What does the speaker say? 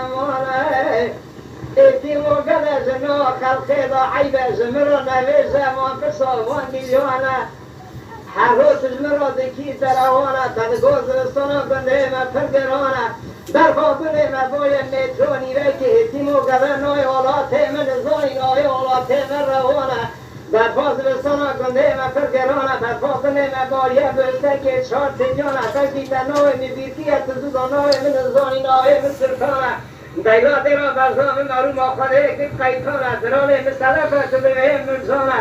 زمانه ایتی موقع زنو خلقه دا عیب زمرو نوی زمان بساوان میلیانه هر روز زمرو دکی دروانه تنگوز رسانه بنده ما پرگرانه در قابل مبای مترونی وکی ایتی موقع نوی آلات من زانی نوی آلات من روانه در پاس رسانه گنده ما پرگرانه در فاصل مباریه برسه که چهار تنجانه تکی در نوی میبیتی اتزودا نوی من زانی نوی من سرکانه دیگران دیران برزام مرو ماخانه که قیتانه درانه مثلا فرسده به هم مرزانه